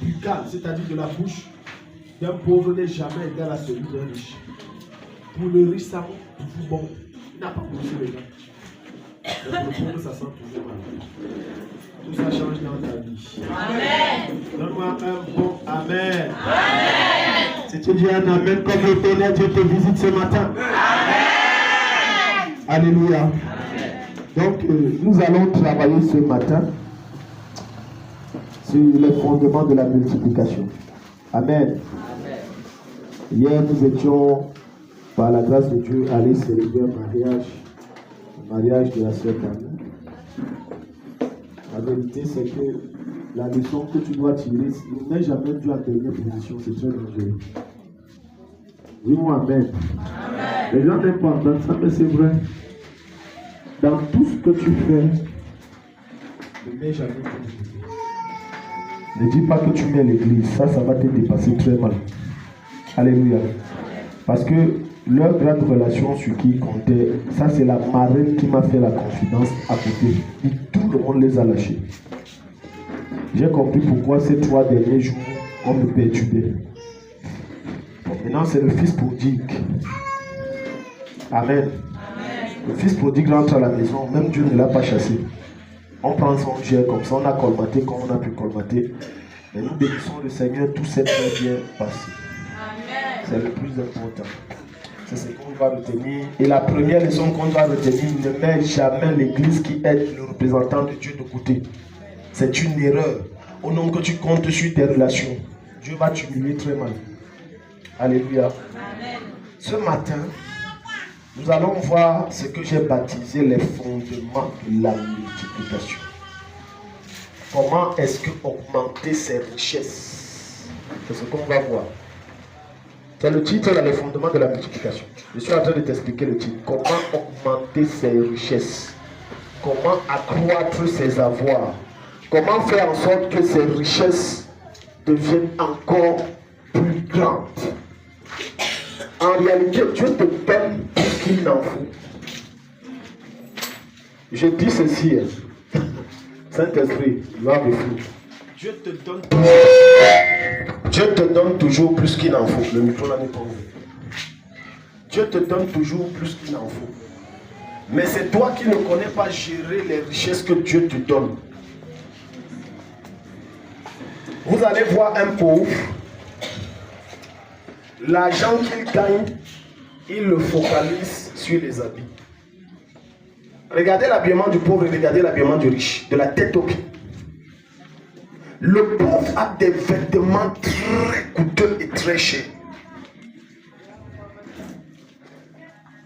buccale, c'est-à-dire que la bouche d'un pauvre n'est jamais égale à celui d'un riche. Pour le riche, ça va toujours bon. Il n'a pas poussé les gars. Mais pour le pauvre, ça sent toujours mal. Tout ça change dans ta vie. Amen. Donne-moi un bon Amen. Amen. Si tu dis un Amen comme l'Éternel, Dieu te visite ce matin. Amen. Alléluia. Amen. Donc, nous allons travailler ce matin sur les fondements de la multiplication. Amen. Amen. Hier, nous étions, par la grâce de Dieu, allés célébrer le mariage de la sœur Camille. La vérité, c'est que la leçon que tu dois tirer, ne mets jamais Dieu en dernière position, c'est très dangereux. Dis-moi Amen. Amen. Les gens n'aiment pas entendre ça, mais c'est vrai. Dans tout ce que tu fais, ne mets jamais Dieu. Ne dis pas que tu mets l'église, ça va te dépasser très mal. Alléluia. Parce que leur grande relation sur qui ils comptaient, ça c'est la marraine qui m'a fait la confidence à côté. Et tout le monde les a lâchés. J'ai compris pourquoi ces 3 derniers jours on me perturbait. Bon, maintenant c'est le fils prodigue. Amen. Amen. Le fils prodigue rentre à la maison, même Dieu ne l'a pas chassé. On prend son jet comme ça, on a colmaté comme on a pu colmater. Mais nous bénissons le Seigneur, tout s'est très bien passé. C'est le plus important. C'est ce qu'on va retenir. Et la première leçon qu'on doit retenir, ne mets jamais l'église qui est le représentant de Dieu de côté. C'est une erreur. Au nom que tu comptes sur tes relations, Dieu va t'humilier très mal. Alléluia. Amen. Ce matin, nous allons voir ce que j'ai baptisé les fondements de la multiplication. Comment est-ce que augmenter ses richesses? C'est ce qu'on va voir. C'est le titre, là, les fondements de la multiplication. Je suis en train de t'expliquer le titre. Comment augmenter ses richesses? Comment accroître ses avoirs? Comment faire en sorte que ses richesses deviennent encore plus grandes? En réalité, Dieu te donne ce qu'il en faut. Je dis ceci, Saint-Esprit, gloire de fou. Dieu te donne toujours plus qu'il en faut. Le micro là n'est pas ouvert. Dieu te donne toujours plus qu'il en faut. Mais c'est toi qui ne connais pas gérer les richesses que Dieu te donne. Vous allez voir un pauvre. L'argent qu'il gagne, il le focalise sur les habits. Regardez l'habillement du pauvre et regardez l'habillement du riche, de la tête aux pieds. Le pauvre a des vêtements très coûteux et très chers.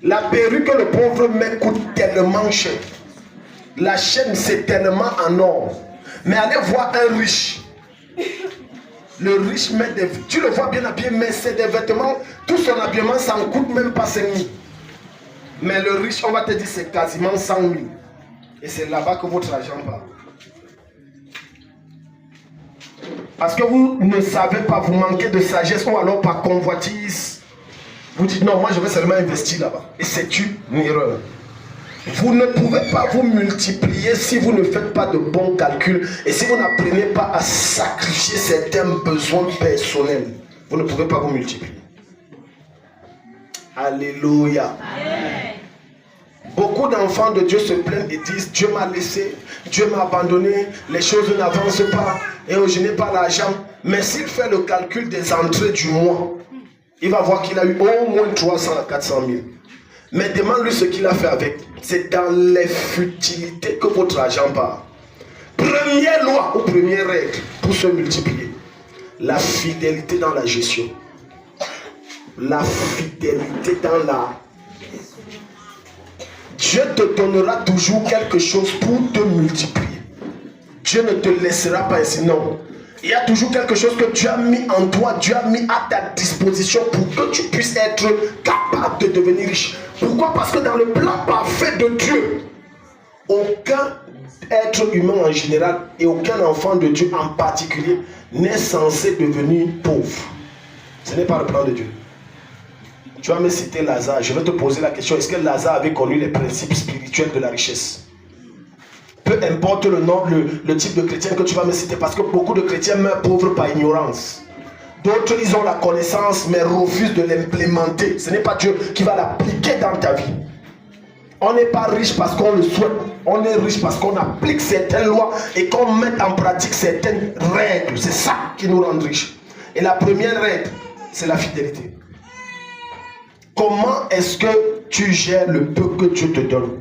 La perruque que le pauvre met coûte tellement cher. La chaîne, c'est tellement en or. Mais allez voir un riche. Le riche met des... Tu le vois bien habillé, mais c'est des vêtements. Tout son habillement, ça ne coûte même pas 5 000. Mais le riche, on va te dire, c'est quasiment 100 000. Et c'est là-bas que votre argent va. Parce que vous ne savez pas, vous manquez de sagesse ou alors par convoitise. Vous dites non, moi je vais seulement investir là-bas. Et c'est une erreur. Vous ne pouvez pas vous multiplier si vous ne faites pas de bons calculs et si vous n'apprenez pas à sacrifier certains besoins personnels. Vous ne pouvez pas vous multiplier. Alléluia. Amen. Beaucoup d'enfants de Dieu se plaignent et disent Dieu m'a laissé, Dieu m'a abandonné, les choses n'avancent pas et je n'ai pas l'argent. Mais s'il fait le calcul des entrées du mois, il va voir qu'il a eu au moins 300 à 400 000. Mais demande-lui ce qu'il a fait avec. C'est dans les futilités que votre argent part. Première loi ou première règle pour se multiplier. La fidélité dans la gestion. La fidélité dans la... Dieu te donnera toujours quelque chose pour te multiplier. Dieu ne te laissera pas ainsi, non. Il y a toujours quelque chose que Dieu a mis en toi, Dieu a mis à ta disposition pour que tu puisses être capable de devenir riche. Pourquoi? Parce que dans le plan parfait de Dieu, aucun être humain en général et aucun enfant de Dieu en particulier n'est censé devenir pauvre. Ce n'est pas le plan de Dieu. Tu vas me citer Lazare. Je vais te poser la question. Est-ce que Lazare avait connu les principes spirituels de la richesse? Peu importe le nom, le type de chrétien que tu vas me citer, parce que beaucoup de chrétiens meurent pauvres par ignorance. D'autres, ils ont la connaissance, mais refusent de l'implémenter. Ce n'est pas Dieu qui va l'appliquer dans ta vie. On n'est pas riche parce qu'on le souhaite. On est riche parce qu'on applique certaines lois et qu'on met en pratique certaines règles. C'est ça qui nous rend riches. Et la première règle, c'est la fidélité. Comment est-ce que tu gères le peu que Dieu te donne?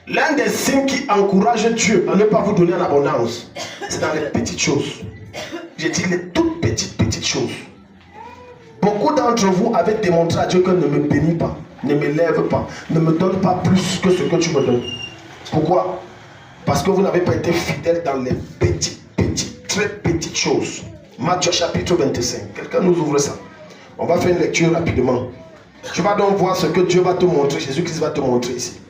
L'un des signes qui encourage Dieu à ne pas vous donner en abondance, c'est dans les petites choses. J'ai dit les toutes petites choses. Beaucoup d'entre vous avez démontré à Dieu que ne me bénis pas, ne m'élève pas, ne me donne pas plus que ce que tu me donnes. Pourquoi? Parce que vous n'avez pas été fidèle dans les très petites choses. Matthieu chapitre 25. Quelqu'un nous ouvre ça. On va faire une lecture rapidement. Tu vas donc voir ce que Dieu va te montrer, Jésus-Christ va te montrer ici.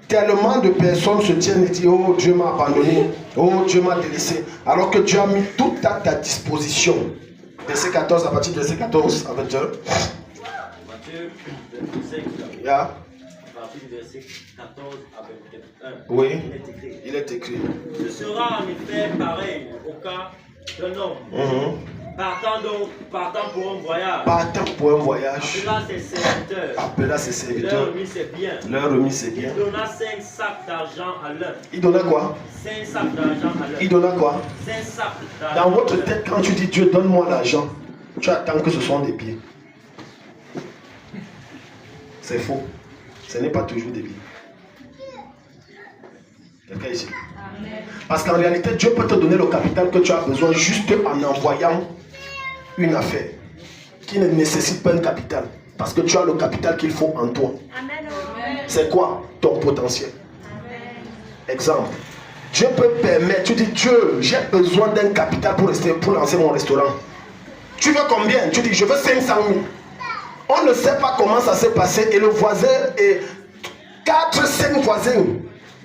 Tellement de personnes se tiennent et disent, oh Dieu m'a abandonné, oh Dieu m'a délaissé, alors que Dieu a mis tout à ta disposition. Verset 14, à partir de verset 14 à 21. Matthieu 25, Yeah. à partir du verset 14 à 21. Oui, il est écrit. Ce sera en effet pareil au cas d'un homme. Partant pour un voyage. Partant pour un voyage. Appela ses serviteurs. Leur remis ses biens. Il donna 5 sacs d'argent à l'un. Il donna quoi? 5 sacs d'argent à l'un. Il donna quoi? 5 sacs d'argent. Dans votre tête, quand tu dis Dieu, donne-moi l'argent, tu attends que ce soit des pieds. C'est faux. Ce n'est pas toujours des pieds. Quelqu'un ici? Parce qu'en réalité, Dieu peut te donner le capital que tu as besoin juste en envoyant une affaire qui ne nécessite pas un capital. Parce que tu as le capital qu'il faut en toi. C'est quoi? Ton potentiel. Exemple. Dieu peut permettre, tu dis Dieu, j'ai besoin d'un capital pour lancer mon restaurant. Tu veux combien? Tu dis je veux 500 000. On ne sait pas comment ça s'est passé et le voisin et 4-5 voisins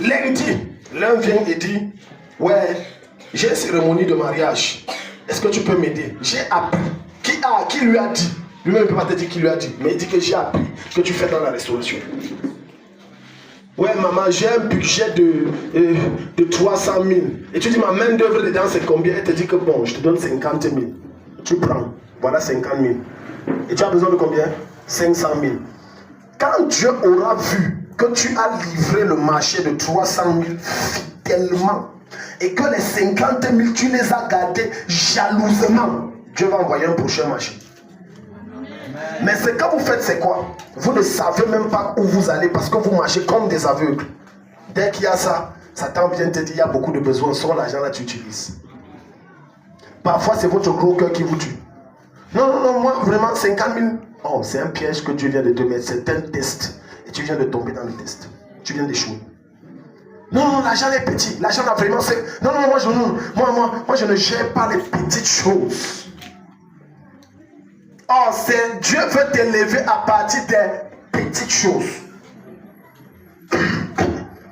lundi, l'un vient et dit ouais, j'ai une cérémonie de mariage. Est-ce que tu peux m'aider? J'ai appris. Qui lui a dit? Lui-même ne peut pas te dire qui lui a dit, mais il dit que j'ai appris que tu fais dans la restauration. Ouais, maman, j'ai un budget de 300 000. Et tu dis ma main d'œuvre dedans c'est combien? Elle te dit que bon, je te donne 50 000. Tu prends, voilà 50 000. Et tu as besoin de combien? 500 000. Quand Dieu aura vu que tu as livré le marché de 300 000 fidèlement et que les 50 000 tu les as gardés jalousement, Dieu va envoyer un prochain marché. Mais ce que vous faites c'est quoi? Vous ne savez même pas où vous allez parce que vous marchez comme des aveugles. Dès qu'il y a ça, Satan vient te dire il y a beaucoup de besoins, sans l'argent là tu utilises. Parfois c'est votre gros cœur qui vous tue. Non, moi vraiment 50 000. Oh, c'est un piège que Dieu vient de te mettre, c'est un test. Et tu viens de tomber dans le test. Tu viens d'échouer. Non, l'argent est petit. L'argent a vraiment... Non, moi je ne gère pas les petites choses. Oh, c'est Dieu veut t'élever à partir des petites choses.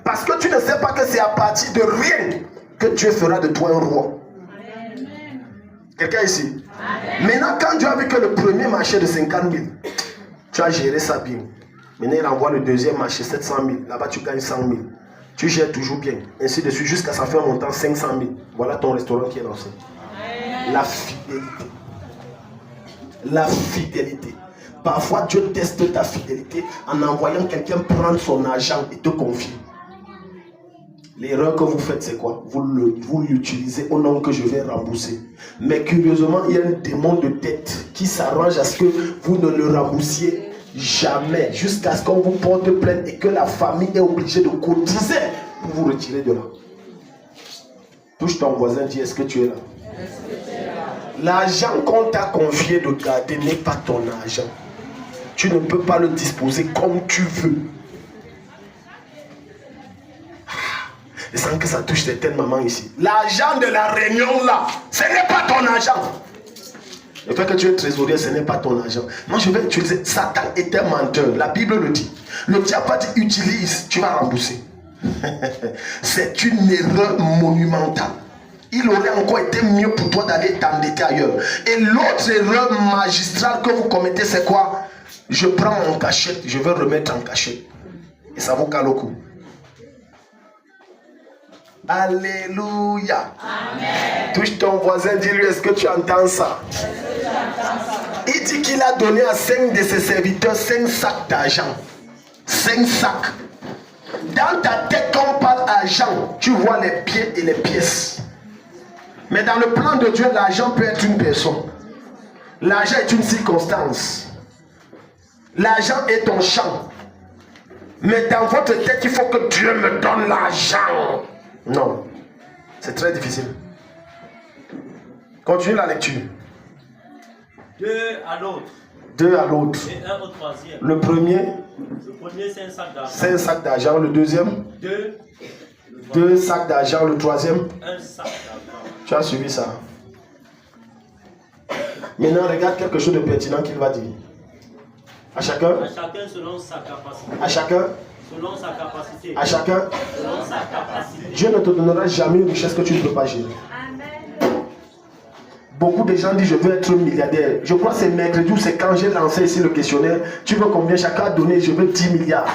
Parce que tu ne sais pas que c'est à partir de rien que Dieu fera de toi un roi. Quelqu'un ici? Amen. Maintenant, quand Dieu a vu que le premier marché de 50 000, tu as géré ça bien. Maintenant, il envoie le deuxième marché, 700 000. Là-bas, tu gagnes 100 000. Tu gères toujours bien. Ainsi de suite, jusqu'à ça fait un montant 500 000. Voilà ton restaurant qui est lancé. La fidélité. La fidélité. Parfois, Dieu teste ta fidélité en envoyant quelqu'un prendre son argent et te confier. L'erreur que vous faites, c'est quoi? Vous l'utilisez au nom que je vais rembourser. Mais curieusement, il y a un démon de dette qui s'arrange à ce que vous ne le remboursiez jamais. Jusqu'à ce qu'on vous porte plainte et que la famille est obligée de cotiser pour vous retirer de là. Touche ton voisin, dis est-ce que tu es là? L'argent qu'on t'a confié de garder n'est pas ton argent. Tu ne peux pas le disposer comme tu veux. Je sens que ça touche certaines mamans ici. L'argent de la réunion là, ce n'est pas ton argent. Le fait que tu es trésorier, ce n'est pas ton argent. Moi, je vais utiliser. Satan est un menteur. La Bible le dit. Le diable a dit utilise, tu vas rembourser. C'est une erreur monumentale. Il aurait encore été mieux pour toi d'aller t'endetter ailleurs. Et l'autre erreur magistrale que vous commettez, c'est quoi? Je prends en cachette, je vais remettre en cachette. Et ça vous cale au cou. Alléluia. Amen. Touche ton voisin, dis-lui, est-ce que tu entends ça? Il dit qu'il a donné à 5 de ses serviteurs 5 sacs d'argent. 5 sacs. Dans ta tête, quand on parle argent, tu vois les pieds et les pièces. Mais dans le plan de Dieu, l'argent peut être une personne. L'argent est une circonstance. L'argent est ton champ. Mais dans votre tête, il faut que Dieu me donne l'argent. Non, c'est très difficile. Continue la lecture. 2 à l'autre. 2 à l'autre. Et 1 au troisième. Le premier, c'est un sac d'argent. 5 sacs d'argent. Le deuxième, 2 sacs d'argent. Le troisième, 1 sac d'argent. Tu as suivi ça. Maintenant, regarde quelque chose de pertinent qu'il va dire. À chacun. À chacun selon sa capacité. À chacun. Selon sa capacité. À chacun. Selon sa capacité. Dieu ne te donnera jamais une richesse que tu ne peux pas gérer. Beaucoup de gens disent je veux être milliardaire. Je crois que c'est mercredi ou c'est quand j'ai lancé ici le questionnaire. Tu veux combien? Chacun a donné, je veux 10 milliards.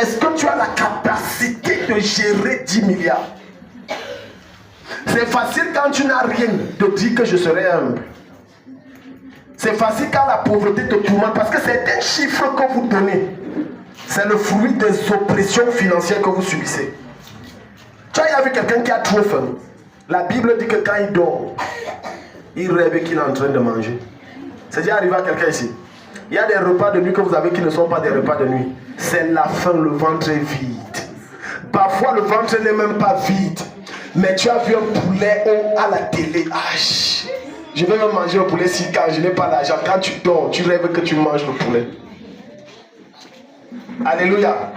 Est-ce que tu as la capacité de gérer 10 milliards? C'est facile quand tu n'as rien de dire que je serai humble. C'est facile quand la pauvreté te tourmente parce que c'est un chiffre que vous donnez. C'est le fruit des oppressions financières que vous subissez. Tu as vu quelqu'un qui a trop faim. La Bible dit que quand il dort, il rêve qu'il est en train de manger. C'est déjà arrivé à quelqu'un ici. Il y a des repas de nuit que vous avez qui ne sont pas des repas de nuit. C'est la faim, le ventre est vide. Parfois le ventre n'est même pas vide. Mais tu as vu un poulet à la télé. Je vais me manger le poulet si quand je n'ai pas l'argent. Quand tu dors, tu rêves que tu manges le poulet. Alléluia.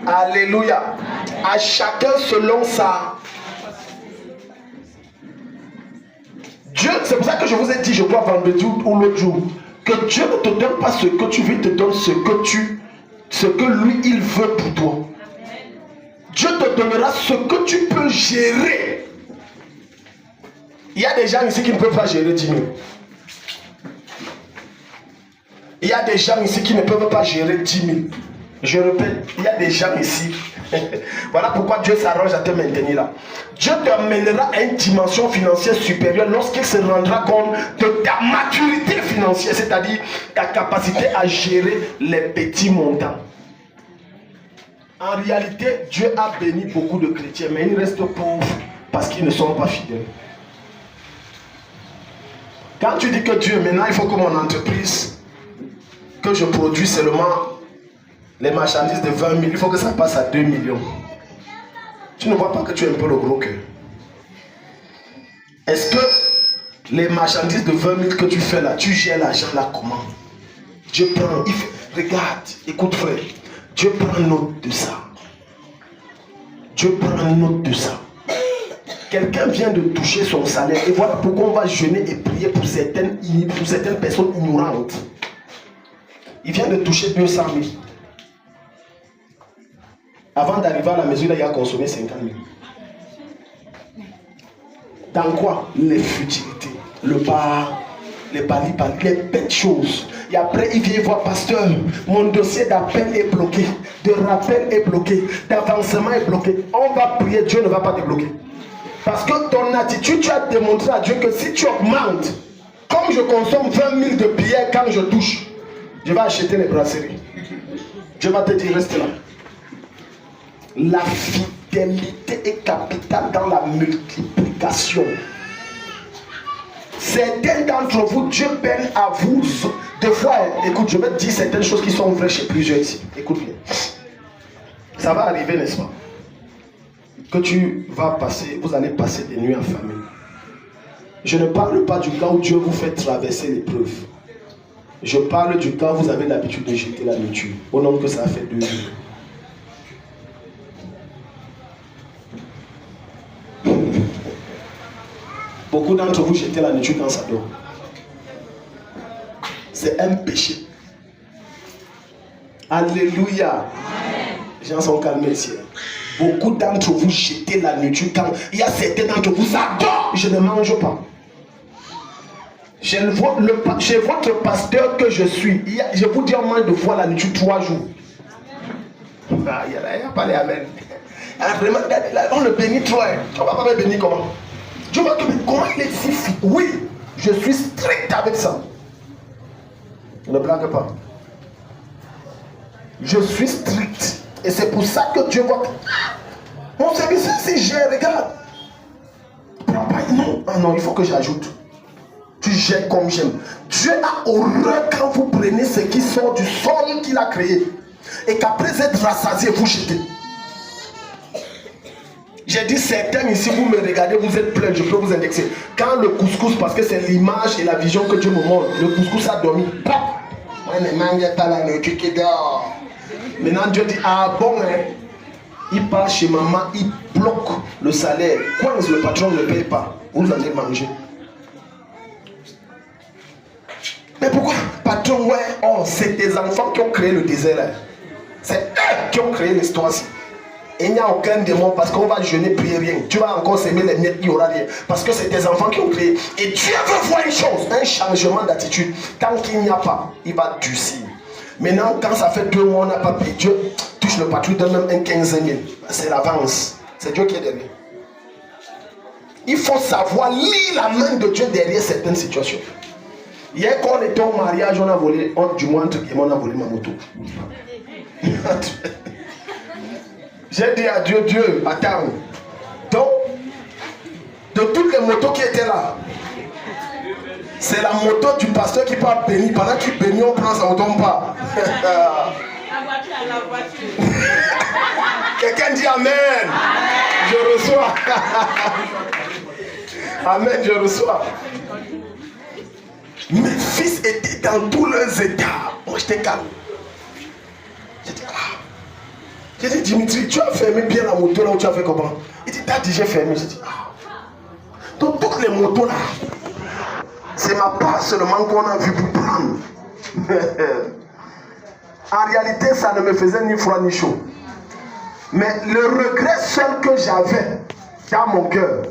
Amen. Alléluia. Amen. À chacun selon ça. Dieu, c'est pour ça que je vous ai dit, je crois vendredi ou l'autre jour, que Dieu ne te donne pas ce que tu veux, il te donne ce que lui, il veut pour toi. Dieu te donnera ce que tu peux gérer. Il y a des gens ici qui ne peuvent pas gérer 10 000. Il y a des gens ici qui ne peuvent pas gérer 10 000. Je répète, il y a des gens ici. Voilà pourquoi Dieu s'arrange à te maintenir là. Dieu t'amènera à une dimension financière supérieure lorsqu'il se rendra compte de ta maturité financière, c'est-à-dire ta capacité à gérer les petits montants. En réalité, Dieu a béni beaucoup de chrétiens, mais ils restent pauvres parce qu'ils ne sont pas fidèles. Quand tu dis que Dieu, maintenant il faut que mon entreprise, que je produis seulement les marchandises de 20 000, il faut que ça passe à 2 millions. Tu ne vois pas que tu es un peu le gros cœur. Est-ce que les marchandises de 20 000 que tu fais là, tu gères l'argent là comment? Dieu prend, regarde, écoute frère, Dieu prend note de ça. Dieu prend note de ça. Quelqu'un vient de toucher son salaire et voilà pourquoi on va jeûner et prier pour certaines personnes ignorantes. Il vient de toucher 200 000. Avant d'arriver à la maison, il a consommé 50 000. Dans quoi? Les futilités, le bar, les bali-bali, les bêtes choses. Et après, il vient voir, pasteur, mon dossier d'appel est bloqué, de rappel est bloqué, d'avancement est bloqué. On va prier, Dieu ne va pas te bloquer. Parce que ton attitude, tu as démontré à Dieu que si tu augmentes, comme je consomme 20 000 de billets quand je touche, je vais acheter les brasseries. Dieu va te dire, reste là. La fidélité est capitale dans la multiplication. Certains d'entre vous, Dieu peine à vous. Des fois, écoute, je vais te dire certaines choses qui sont vraies chez plusieurs ici. Écoute bien. Ça va arriver, n'est-ce pas? Que tu vas passer, vous allez passer des nuits en famille. Je ne parle pas du cas où Dieu vous fait traverser l'épreuve. Je parle du cas où vous avez l'habitude de jeter la nourriture. Au nom que ça a fait 2 jours. Beaucoup d'entre vous jetez la nourriture quand ça dort. C'est un péché. Alléluia. Les gens sont calmés ici. Beaucoup d'entre vous jetez la nourriture quand il y a certains d'entre vous, ça dort. Je ne mange pas. Chez votre pasteur que je suis, je vous dis au moins de fois la nourriture 3 jours. Il n'y a pas les amen. On le bénit trop. Tu ne vas pas me bénir comment? Je vois que comment il est si. Oui, je suis strict avec ça. Ne blague pas. Je suis strict. Et c'est pour ça que Dieu voit que mon service, c'est gère, regarde. Non, ah non, il faut que j'ajoute. Tu gères comme j'aime. Dieu a horreur quand vous prenez ce qui sort du sol qu'il a créé. Et qu'après être rassasié, vous jetez. J'ai dit certains ici, vous me regardez, vous êtes plein, je peux vous indexer. Quand le couscous, parce que c'est l'image et la vision que Dieu me montre, le couscous a dormi. Pap! Maintenant Dieu dit, ah bon, hein? Il part chez maman, il bloque le salaire. Quand le patron ne paye pas, vous allez manger. Mais pourquoi? Patron, ouais, oh, c'est tes enfants qui ont créé le désert là. C'est eux qui ont créé l'histoire. Il n'y a aucun démon parce qu'on va jeûner, prier rien. Tu vas encore s'aimer les miettes, il n'y aura rien. Parce que c'est tes enfants qui ont créé. Et Dieu veut voir une chose, un changement d'attitude. Tant qu'il n'y a pas, il va durcir. Maintenant, quand ça fait 2 mois, on n'a pas payé, Dieu touche le patron, donne même un 15 000. C'est l'avance. C'est Dieu qui est derrière. Il faut savoir lire la main de Dieu derrière certaines situations. Hier, quand on était au mariage, on a volé, du moins, on a volé ma moto. J'ai dit à Dieu, Dieu, attends. Donc, de toutes les motos qui étaient là, c'est la moto du pasteur qui part bénir. Pendant qu'il bénit, on prend sa moto, on part. La voiture. Quelqu'un dit Amen. Amen. Je reçois. Amen, je reçois. Mes fils étaient dans tous leurs états. Moi, j'étais calme. J'ai dit, ah. J'ai dit, Dimitri, tu as fermé bien la moto là où tu as fait comment? Il dit, t'as déjà fermé. J'ai dit, ah. Donc, toutes les motos là, c'est ma part seulement qu'on a vu pour prendre. En réalité, ça ne me faisait ni froid ni chaud. Mais le regret seul que j'avais dans mon cœur,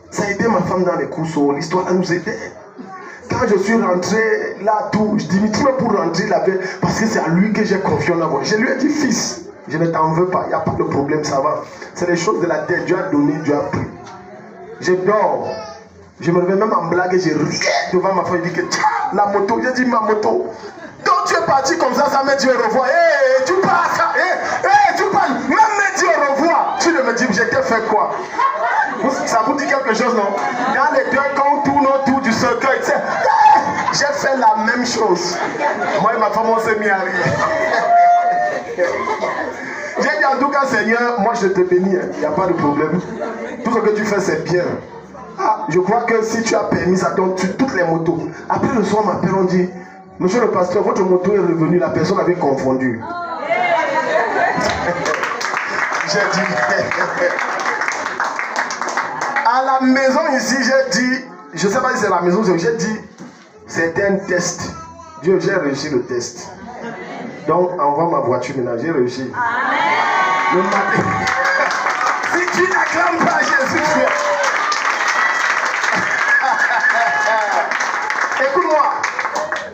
ça a aidé ma femme dans les courses. L'histoire nous aidait. Quand je suis rentré là, tout, je dis, Dimitri, pour rentrer là-bas, parce que c'est à lui que j'ai confiance là-bas. Je lui ai dit, fils, je ne t'en veux pas, il n'y a pas de problème, ça va. C'est les choses de la terre, Dieu a donné, Dieu a pris. Je dors, je me réveille même en blague et je riais devant ma femme, je dis que, tiens, la moto, j'ai dit, ma moto. Donc tu es parti comme ça me dit au revoir. Hey, tu pars, tu pars, même me dit au revoir. Tu ne me dis, je t'ai fait quoi? Ça vous dit quelque chose, non? Dans les deux, quand on tourne autour du cercueil, tu sais, j'ai fait la même chose. Moi et ma femme, on s'est mis à rire. J'ai dit en tout cas, Seigneur, moi je te bénis, il n'y a pas de problème. Tout ce que tu fais, c'est bien. Ah, je crois que si tu as permis ça, donc toutes les motos. Après le soir, ma père, on dit, monsieur le pasteur, votre moto est revenue, la personne avait confondu. J'ai dit. À la maison ici, j'ai dit, je ne sais pas si c'est la maison, j'ai dit, c'était un test. Dieu, j'ai réussi le test. Donc, envoie ma voiture maintenant, j'ai réussi. Le matin. Si tu n'acclames pas Jésus, écoute-moi.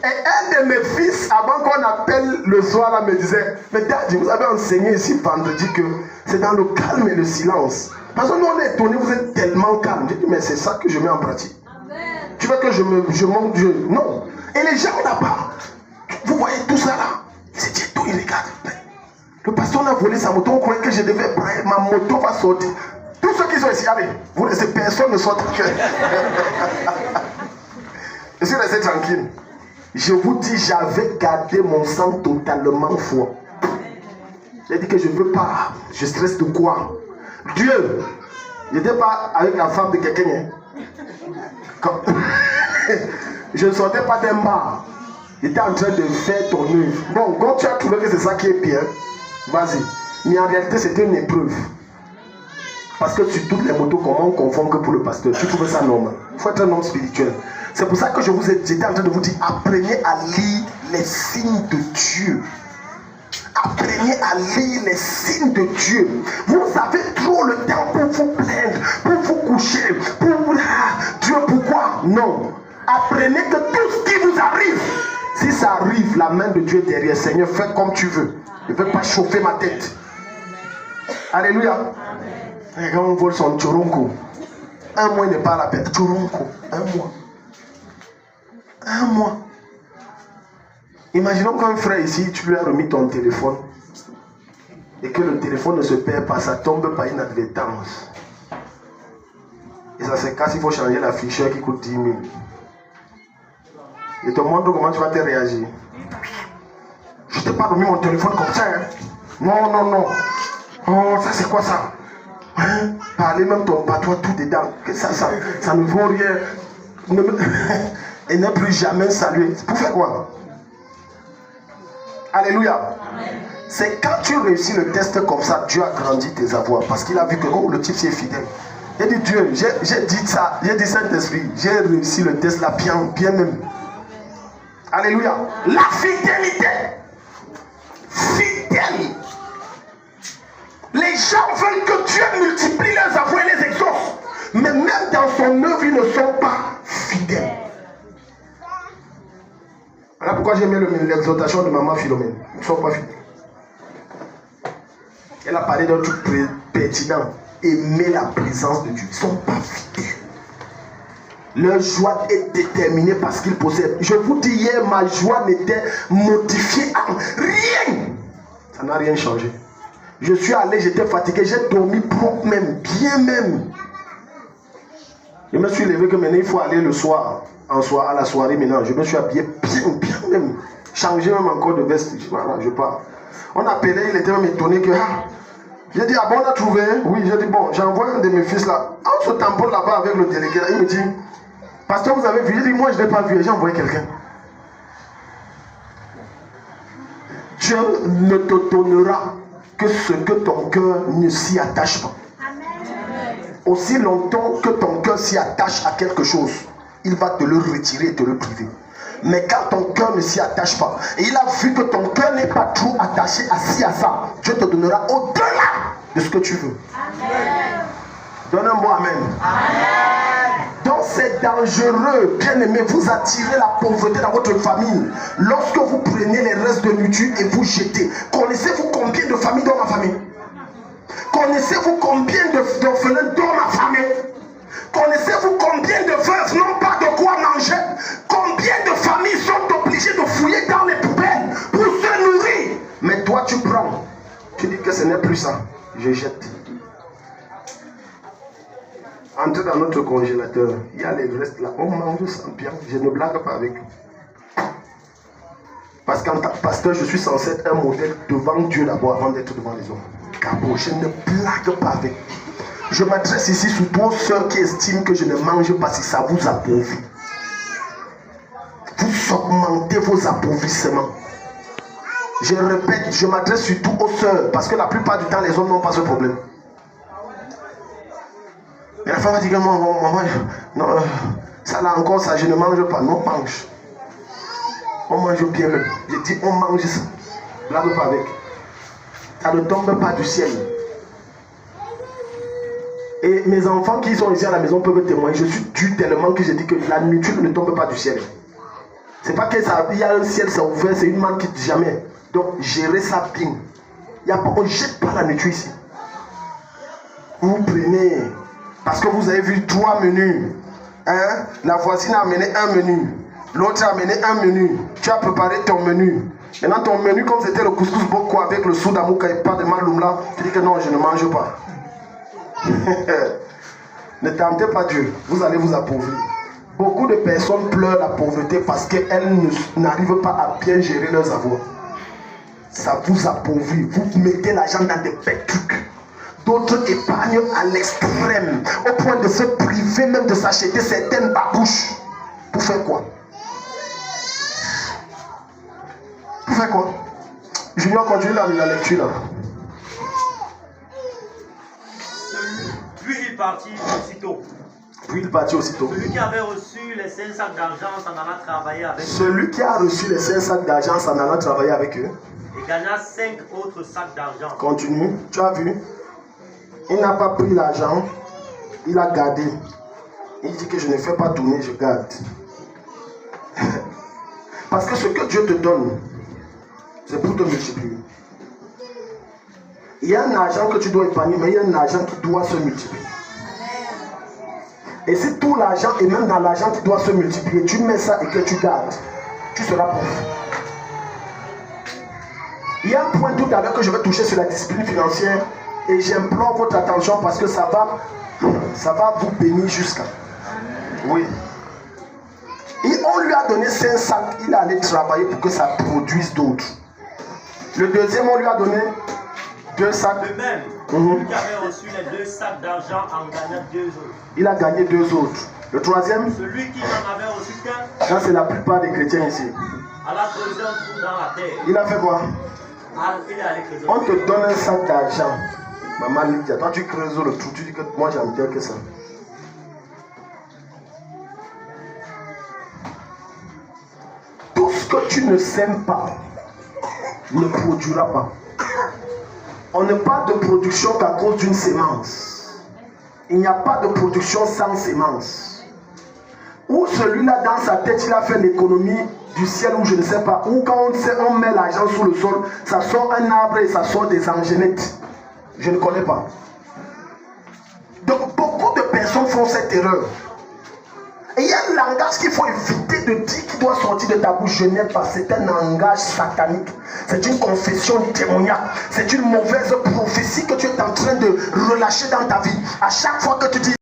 Et un de mes fils, avant qu'on appelle le soir, là, me disait, mais Daddy, vous avez enseigné ici vendredi que c'est dans le calme et le silence. Parce que nous, on est étonnés, vous êtes tellement calme. J'ai dit, mais c'est ça que je mets en pratique. Amen. Tu veux que je monte Dieu? Non. Et les gens là-bas, vous voyez tout ça là. Ils se disent, tout, ils regardent. Le pasteur a volé sa moto, on croyait que je devais prendre, ma moto va sortir. Tous ceux qui sont ici, allez, vous laissez personne ne sorte. Je suis resté tranquille. Je vous dis, j'avais gardé mon sang totalement froid. J'ai dit que je ne veux pas. Je stresse de quoi? Dieu, je n'étais pas avec la femme de quelqu'un. Je ne sortais pas d'un bar. J'étais en train de faire ton œuvre. Bon, quand tu as trouvé que c'est ça qui est bien, vas-y. Mais en réalité, c'était une épreuve. Parce que sur toutes les motos, comment on confond que pour le pasteur? Tu trouves ça normal? Il faut être un homme spirituel. C'est pour ça que j'étais en train de vous dire, apprenez à lire les signes de Dieu. Apprenez à lire les signes de Dieu. Vous avez trop le temps pour vous plaindre, pour vous coucher, pour vous... Dieu, pourquoi? Non. Apprenez que tout ce qui vous arrive, si ça arrive, la main de Dieu est derrière. Seigneur, fais comme tu veux. Je ne veux pas chauffer ma tête. Alléluia. Et quand on vole son tchoronko, un mois il n'est pas à la paix. Tchoronko, un mois. Un mois. Imaginons qu'un frère ici, tu lui as remis ton téléphone et que le téléphone ne se perd pas, ça tombe par inadvertance. Et ça se casse, il faut changer l'afficheur qui coûte 10 000. Et te montre comment tu vas te réagir. Je ne t'ai pas remis mon téléphone comme ça. Hein? Non, non, non. Oh, ça c'est quoi ça? Hein? Parler même ton patois tout dedans. Que ça ne vaut rien. Et ne plus jamais saluer. Pour faire quoi? Alléluia. C'est quand tu réussis le test comme ça, Dieu a grandi tes avoirs. Parce qu'il a vu que oh, le type c'est fidèle. Il dit Dieu, j'ai dit ça, j'ai dit Saint-Esprit, j'ai réussi le test là bien, bien même. Alléluia. La fidélité. Fidèle. Les gens veulent que Dieu multiplie leurs avoirs et les exauce. Mais même dans son œuvre, ils ne sont pas fidèles. Voilà pourquoi j'ai mis l'exhortation de maman Philomène. Ils ne sont pas fidèles. Elle a parlé d'un truc pertinent. Aimer la présence de Dieu. Ils ne sont pas fidèles. Leur joie est déterminée par ce qu'ils possèdent. Je vous dis hier, ma joie n'était modifiée en rien. Ça n'a rien changé. Je suis allé, j'étais fatigué, j'ai dormi propre même, bien même. Je me suis levé que maintenant il faut aller le soir, à la soirée maintenant. Je me suis habillé bien, bien même. Changé même encore de veste. Voilà, je pars. On appelait, il était même étonné que... J'ai dit, ah bon, on a trouvé? Oui, j'ai dit, bon, j'envoie un de mes fils là. On se tamponne là-bas avec le délégué. Il me dit, pasteur, vous avez vu? J'ai dit, moi je ne l'ai pas vu. J'ai envoyé quelqu'un. Dieu ne te donnera que ce que ton cœur ne s'y attache pas. Amen. Aussi longtemps que ton cœur s'y attache à quelque chose, il va te le retirer et te le priver. Mais quand ton cœur ne s'y attache pas, et il a vu que ton cœur n'est pas trop attaché assis à ça, Dieu te donnera au-delà de ce que tu veux. Amen. Donne un mot amen. Amen. Donc c'est dangereux, bien aimé, vous attirez la pauvreté dans votre famille. Lorsque vous prenez les restes de nourriture et vous jetez. Connaissez-vous combien de familles dans ma famille? Connaissez-vous combien d'orphelins dans ma famille? Connaissez-vous combien de veuves n'ont pas de quoi manger? Combien de familles sont obligées de fouiller dans les poubelles pour se nourrir? Mais toi tu prends, tu dis que ce n'est plus ça, je jette. Entrez dans notre congélateur, il y a les restes là, on mange ça bien, je ne blague pas avec vous. Parce qu'en tant que pasteur, je suis censé être un modèle devant Dieu d'abord avant d'être devant les hommes. Cabo, je ne blague pas avec vous. Je m'adresse ici surtout aux sœurs qui estiment que je ne mange pas si ça vous appauvrit. Vous augmentez vos appauvissements. Je répète, je m'adresse surtout aux sœurs parce que la plupart du temps, les hommes n'ont pas ce problème. Et la femme va dire que maman, non, ça là encore, ça, je ne mange pas. Non, on mange. On mange bien même. Je dis, on mange ça. Blague pas avec. Ça ne tombe pas du ciel. Et mes enfants qui sont ici à la maison peuvent témoigner. Je suis dur tellement que je dis que la nourriture ne tombe pas du ciel. C'est pas qu'il y a un ciel, c'est ouvert, c'est une manne qui ne dit jamais. Donc, gérez ça bien. On ne jette pas la nourriture ici. Vous prenez. Parce que vous avez vu 3 menus. Hein? La voisine a amené un menu. L'autre a amené un menu. Tu as préparé ton menu. Maintenant, ton menu, comme c'était le couscous boko avec le soudamouka et pas de maloumla, tu dis que non, je ne mange pas. Ne tentez pas Dieu, vous allez vous appauvrir. Beaucoup de personnes pleurent la pauvreté parce qu'elles n'arrivent pas à bien gérer leurs avoirs. Ça vous appauvrit, vous mettez l'argent dans des bêtes trucs. D'autres épargnent à l'extrême, au point de se priver même de s'acheter certaines babouches. Pour faire quoi? Pour faire quoi? Junior, continue la lecture là. Puis il partit aussitôt. Puis il partit aussitôt. Celui qui avait reçu les 5 sacs d'argent s'en alla travailler avec eux. Celui qui a reçu les 5 sacs d'argent s'en alla travailler avec eux. Et gagna 5 autres sacs d'argent. Continue. Tu as vu? Il n'a pas pris l'argent. Il a gardé. Il dit que je ne fais pas tourner, je garde. Parce que ce que Dieu te donne, c'est pour te multiplier. Il y a un argent que tu dois épargner, mais il y a un argent qui doit se multiplier. Et si tout l'argent, et même dans l'argent qui doit se multiplier, tu mets ça et que tu gardes, tu seras pauvre. Il y a un point tout à l'heure que je vais toucher sur la discipline financière et j'implore votre attention parce que ça va vous bénir jusqu'à. Oui. Et on lui a donné 5 sacs, il est allé travailler pour que ça produise d'autres. Le deuxième, on lui a donné 2 sacs. De même, celui qui avait reçu les 2 sacs d'argent en gagnant 2 autres. Il a gagné 2 autres. Le troisième, celui qui n'en avait reçu qu'un, ça c'est la plupart des chrétiens ici. a creusé un trou dans la terre. Il a fait quoi? Il est allé creuser. On te donne un sac d'argent. Maman Lydia, toi tu creuses le trou, tu dis que moi j'aime bien que ça. Tout ce que tu ne sèmes pas ne produira pas. On ne parle de production qu'à cause d'une sémence. Il n'y a pas de production sans sémence. Ou celui-là dans sa tête, il a fait l'économie du ciel ou je ne sais pas. Ou quand on met l'argent sous le sol, ça sort un arbre et ça sort des angénettes. Je ne connais pas. Donc beaucoup de personnes font cette erreur. Et il y a un langage qu'il faut éviter de dire qui doit sortir de ta bouche. Je n'aime pas. C'est un langage satanique. C'est une confession démoniaque. C'est une mauvaise prophétie que tu es en train de relâcher dans ta vie. À chaque fois que tu dis